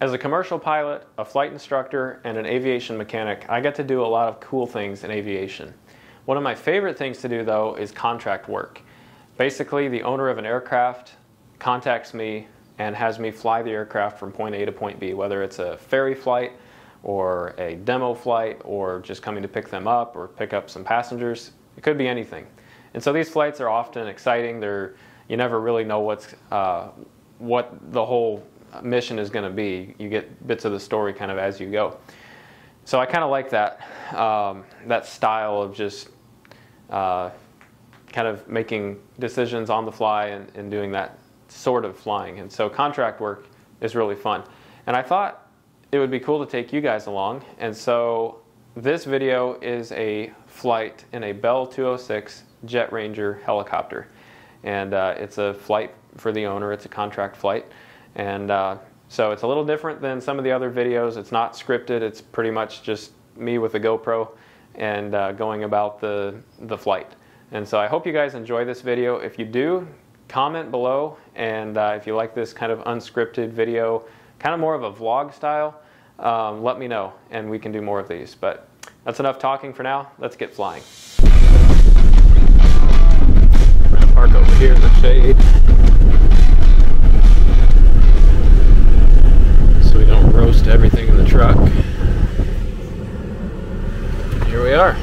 As a commercial pilot, a flight instructor, and an aviation mechanic, I get to do a lot of cool things in aviation. One of my favorite things to do, though, is contract work. Basically, the owner of an aircraft contacts me and has me fly the aircraft from point A to point B, whether it's a ferry flight or a demo flight or just coming to pick them up or pick up some passengers. It could be anything. And so these flights are often exciting. You never really know what the whole mission is going to be. You get bits of the story kind of as you go. So I kind of like that that style of just kind of making decisions on the fly and doing that sort of flying. And so contract work is really fun. And I thought it would be cool to take you guys along. And so this video is a flight in a Bell 206 Jet Ranger helicopter. And it's a flight for the owner. It's a contract flight. And so it's a little different than some of the other videos. It's not scripted. It's pretty much just me with a GoPro and going about the flight. And so I hope you guys enjoy this video. If you do, comment below. And if you like this kind of unscripted video, kind of more of a vlog style, let me know and we can do more of these. But that's enough talking for now. Let's get flying. I'm going to park over here in the shade, roast everything in the truck. Here we are.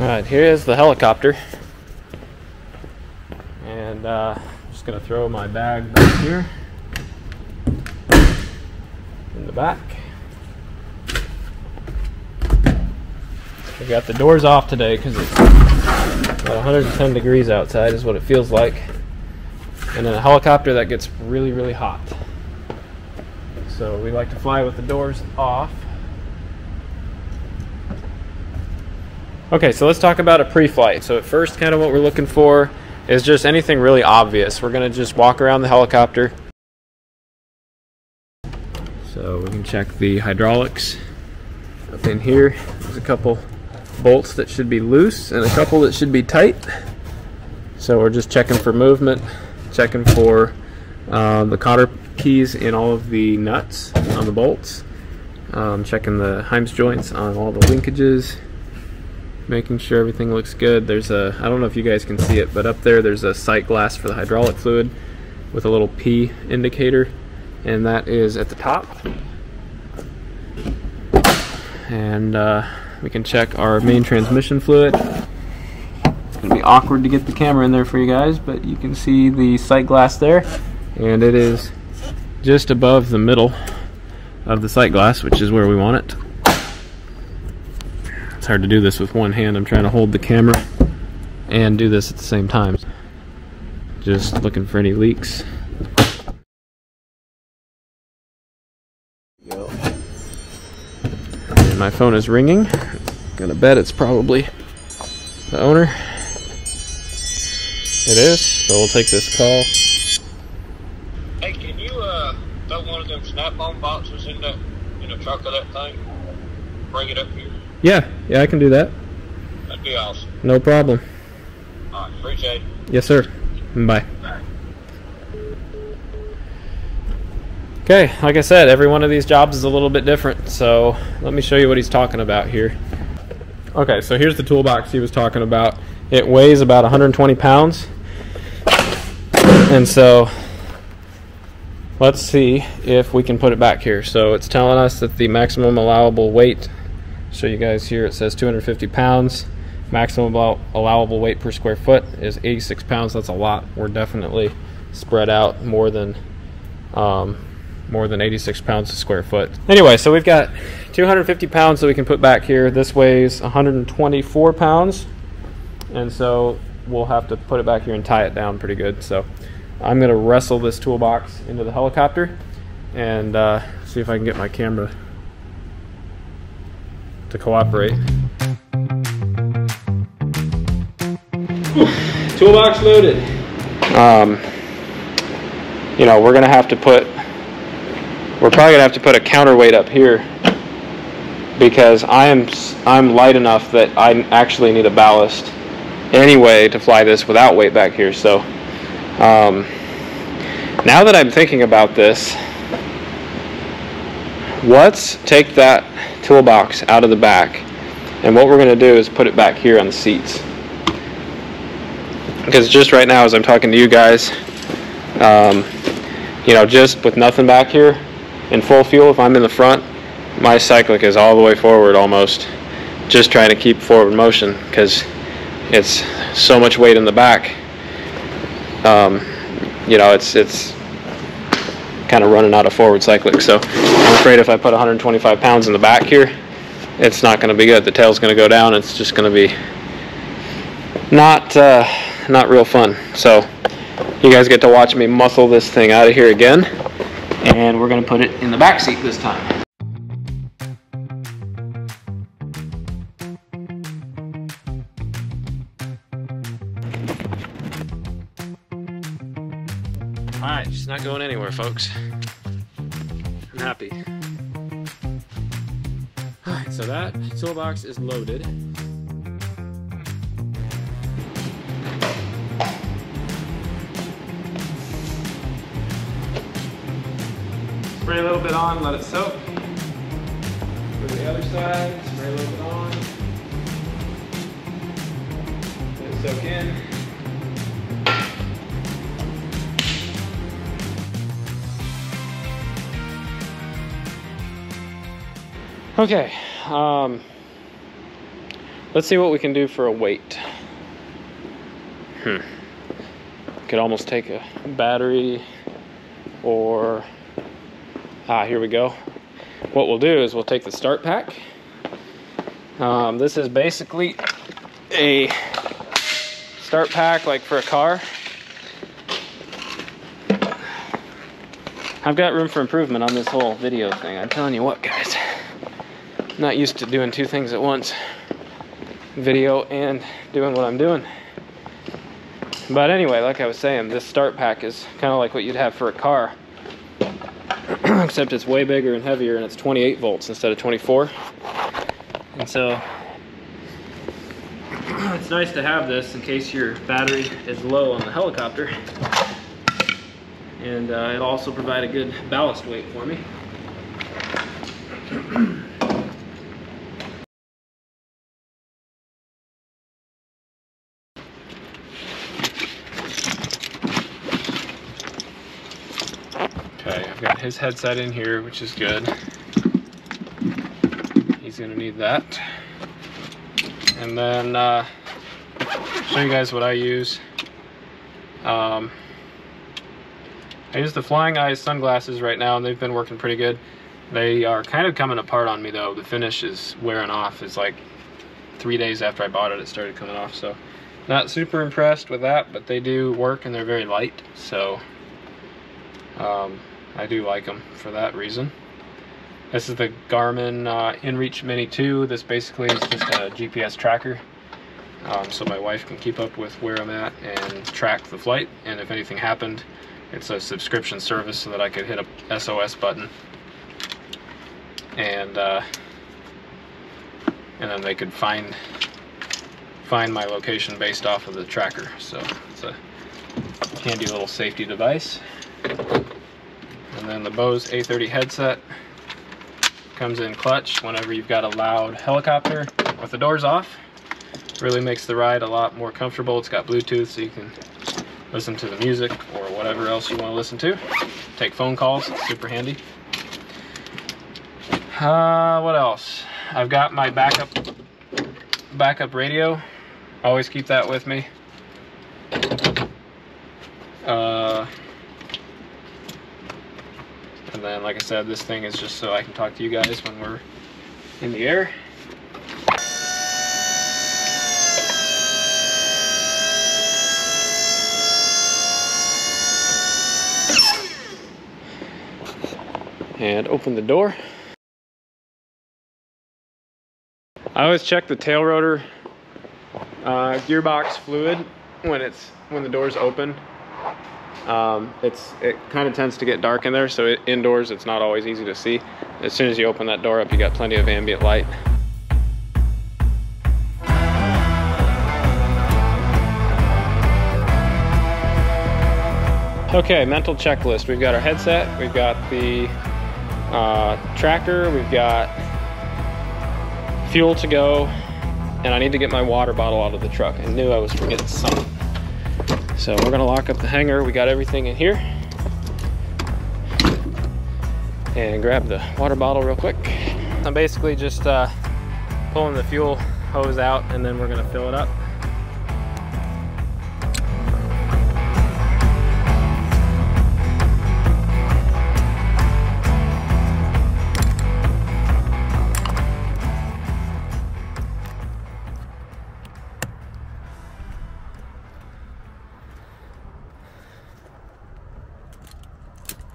Alright, here is the helicopter. And I'm just going to throw my bag back here. In the back. We got the doors off today because it's about 110 degrees outside is what it feels like. And in a helicopter that gets really, really hot. So we like to fly with the doors off. Okay, so let's talk about a pre-flight. So at first, kind of what we're looking for is just anything really obvious. We're going to just walk around the helicopter. So we can check the hydraulics. Up in here, there's a couple bolts that should be loose and a couple that should be tight. So we're just checking for movement, checking for the cotter keys in all of the nuts on the bolts, checking the Heims joints on all the linkages, making sure everything looks good. There's a, I don't know if you guys can see it, but up there's a sight glass for the hydraulic fluid with a little P indicator. And that is at the top. And we can check our main transmission fluid. It's going to be awkward to get the camera in there for you guys, but you can see the sight glass there. And it is just above the middle of the sight glass, which is where we want it. It's hard to do this with one hand. I'm trying to hold the camera and do this at the same time. Just looking for any leaks. My phone is ringing. Gonna bet it's probably the owner. It is, so we'll take this call. Hey, can you throw one of them snap-on boxes in the truck of that thing? Bring it up here. Yeah, I can do that. That'd be awesome. No problem. Alright, appreciate it. Yes, sir. Bye. Bye. Okay, like I said, every one of these jobs is a little bit different, so let me show you what he's talking about here. Okay, so here's the toolbox he was talking about. It weighs about 120 pounds. And so let's see if we can put it back here. So it's telling us that the maximum allowable weight, show you guys here, it says 250 pounds. Maximum allowable weight per square foot is 86 pounds. That's a lot. We're definitely spread out more than 86 pounds a square foot. Anyway, so we've got 250 pounds that we can put back here. This weighs 124 pounds. And so we'll have to put it back here and tie it down pretty good. So I'm going to wrestle this toolbox into the helicopter and see if I can get my camera to cooperate. Toolbox loaded. You know, we're going to have to put We're probably gonna have to put a counterweight up here because I'm light enough that I actually need a ballast anyway to fly this without weight back here. So now that I'm thinking about this, let's take that toolbox out of the back, and what we're going to do is put it back here on the seats. Because just right now as I'm talking to you guys, you know, just with nothing back here in full fuel, if I'm in the front, my cyclic is all the way forward almost, just trying to keep forward motion because it's so much weight in the back. You know, it's kind of running out of forward cyclic. So I'm afraid if I put 125 pounds in the back here, it's not going to be good. The tail's going to go down. It's just going to be not real fun. So you guys get to watch me muscle this thing out of here again, and we're going to put it in the back seat this time. Alright, she's not going anywhere, folks. I'm happy. Alright, so that toolbox is loaded. Spray a little bit on, let it soak. Go to the other side, spray a little bit on. Let it soak in. Okay, let's see what we can do for a weight. Could almost take a battery or, here we go. What we'll do is we'll take the start pack. This is basically a start pack like for a car. I've got room for improvement on this whole video thing. I'm telling you what, guys. Not used to doing two things at once, video and doing what I'm doing. But anyway, like I was saying, this start pack is kind of like what you'd have for a car, except it's way bigger and heavier, and it's 28 volts instead of 24. And so it's nice to have this in case your battery is low on the helicopter, and it'll also provide a good ballast weight for me. I've got his headset in here, which is good. He's going to need that. And then show you guys what I use. I use the Flying Eyes sunglasses right now, and they've been working pretty good. They are kind of coming apart on me though. The finish is wearing off. It's like 3 days after I bought it, it started coming off. So not super impressed with that, but they do work and they're very light. So I do like them for that reason. This is the Garmin InReach Mini 2. This basically is just a GPS tracker. So my wife can keep up with where I'm at and track the flight. And if anything happened, it's a subscription service so that I could hit a SOS button. And then they could find my location based off of the tracker. So it's a handy little safety device. And then the Bose A30 headset comes in clutch whenever you've got a loud helicopter with the doors off. Really makes the ride a lot more comfortable. It's got Bluetooth so you can listen to the music or whatever else you want to listen to. Take phone calls, it's super handy. What else? I've got my backup radio. Always keep that with me. And then, like I said, this thing is just so I can talk to you guys when we're in the air. And open the door. I always check the tail rotor gearbox fluid when the door's open. It kind of tends to get dark in there, so indoors it's not always easy to see. As soon as you open that door up, you got plenty of ambient light. Okay, mental checklist. We've got our headset, we've got the tracker, we've got fuel to go, and I need to get my water bottle out of the truck. I knew I was forgetting something. So we're gonna lock up the hangar. We got everything in here. And grab the water bottle real quick. I'm basically just pulling the fuel hose out, and then we're gonna fill it up.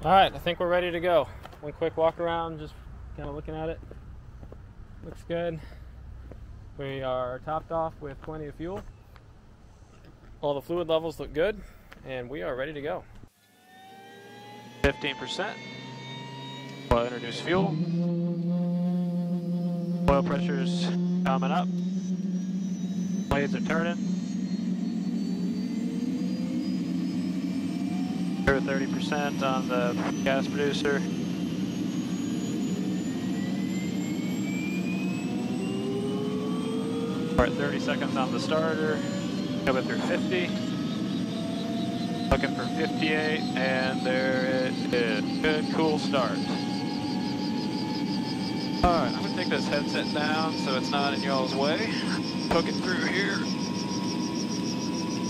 All right, I think we're ready to go. One quick walk around, just kind of looking at it. Looks good. We are topped off with plenty of fuel. All the fluid levels look good, and we are ready to go. 15%. We'll introduce fuel. Oil pressure's coming up. Blades are turning. 30% on the gas producer. We're at 30 seconds on the starter. Coming through 50. Looking for 58, and there it is. Good, cool start. Alright, I'm going to take this headset down so it's not in y'all's way. Hook it through here.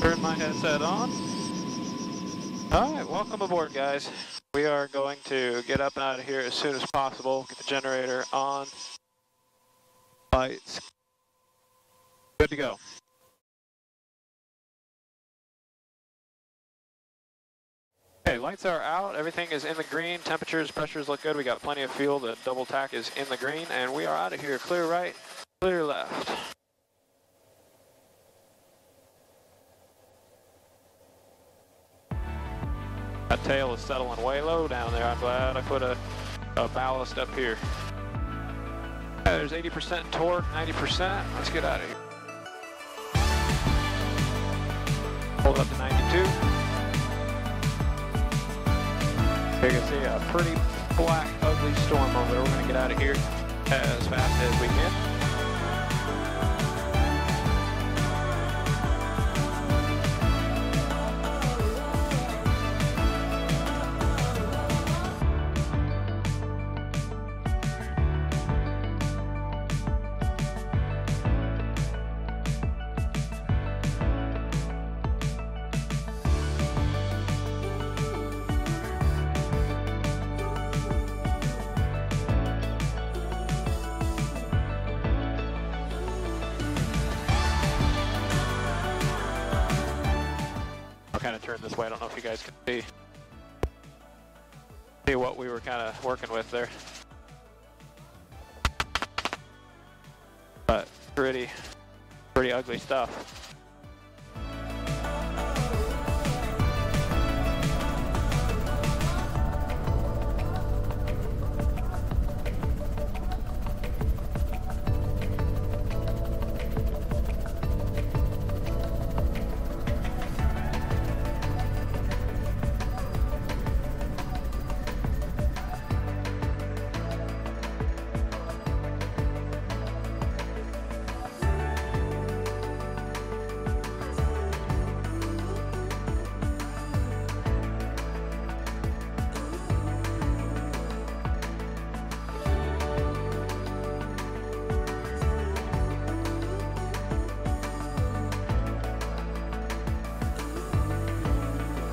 Turn my headset on. Alright, welcome aboard, guys. We are going to get up and out of here as soon as possible. Get the generator on. Lights. Good to go. Okay, lights are out. Everything is in the green. Temperatures, pressures look good. We got plenty of fuel. The double tack is in the green, and we are out of here. Clear right, clear left. That tail is settling way low down there. I'm glad I put a ballast up here. There's 80% torque, 90%. Let's get out of here. Hold up to 92. You can see a pretty black, ugly storm over there. We're going to get out of here as fast as we can. Kind of turn this way. I don't know if you guys can see what we were kind of working with there, but pretty ugly stuff.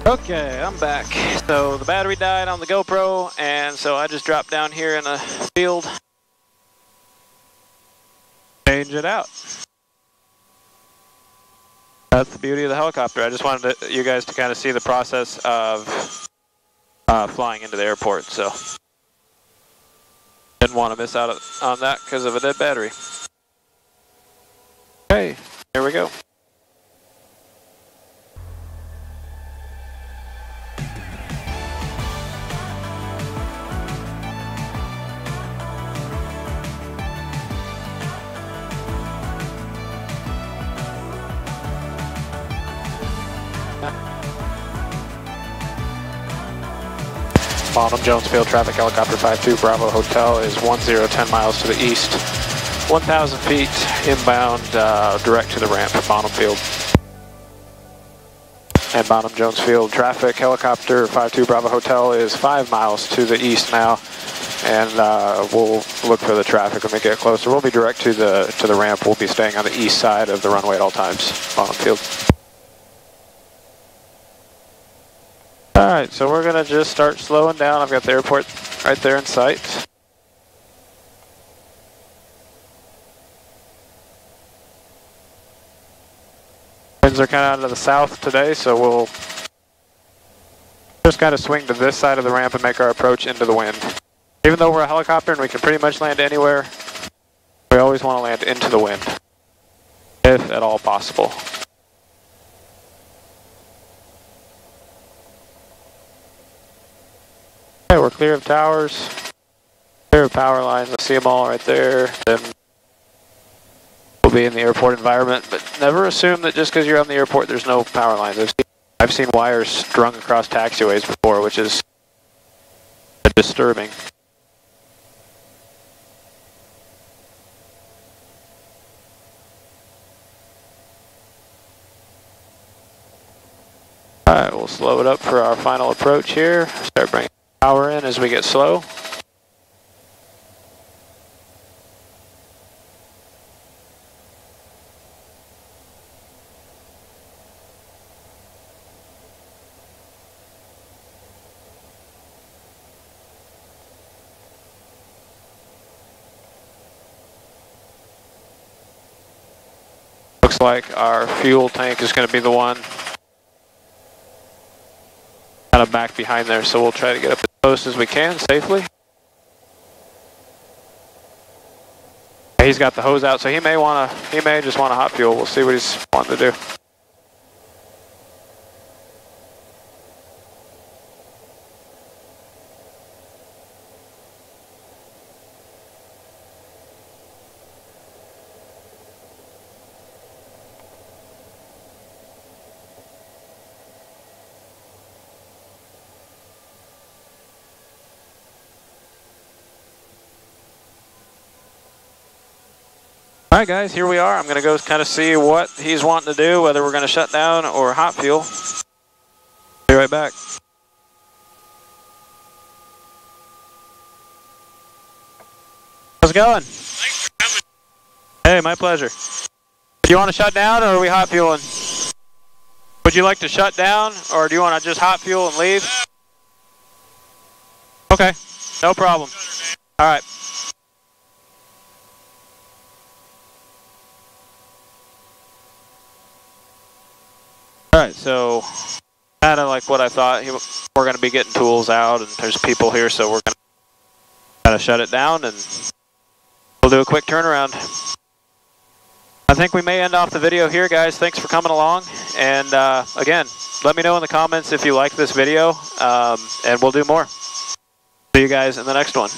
Okay, I'm back. So the battery died on the GoPro, and so I just dropped down here in the field, change it out. That's the beauty of the helicopter. I just wanted you guys to kind of see the process of flying into the airport, so didn't want to miss out on that because of a dead battery. Okay, here we go. Bonham, Jones Field, traffic helicopter 52 Bravo Hotel is 1010 miles to the east. 1,000 feet inbound, direct to the ramp, Bonham Field. And Bonham, Jones Field, traffic helicopter 52 Bravo Hotel is 5 miles to the east now. And we'll look for the traffic when we get closer. We'll be direct to the ramp. We'll be staying on the east side of the runway at all times, Bonham Field. Alright, so we're going to just start slowing down. I've got the airport right there in sight. Winds are kind of out of the south today, so we'll just kind of swing to this side of the ramp and make our approach into the wind. Even though we're a helicopter and we can pretty much land anywhere, we always want to land into the wind, if at all possible. Okay, we're clear of towers, clear of power lines. I see them all right there. Then we'll be in the airport environment, but never assume that just because you're on the airport there's no power lines. I've seen wires strung across taxiways before, which is disturbing. Alright, we'll slow it up for our final approach here. Start bringing power in as we get slow. Looks like our fuel tank is going to be the one kind of back behind there, so we'll try to get up as close as we can safely. He's got the hose out, so he may just want to hot fuel. We'll see what he's wanting to do. Alright guys, here we are. I'm going to go kind of see what he's wanting to do, whether we're going to shut down or hot fuel. Be right back. How's it going? Thanks for coming. Hey, my pleasure. Do you want to shut down or are we hot fueling? Would you like to shut down or do you want to just hot fuel and leave? Okay, no problem. Alright. Alright, so kind of like what I thought, we're going to be getting tools out and there's people here, so we're going to kind of shut it down and we'll do a quick turnaround. I think we may end off the video here, guys. Thanks for coming along, and again, let me know in the comments if you like this video, and we'll do more. See you guys in the next one.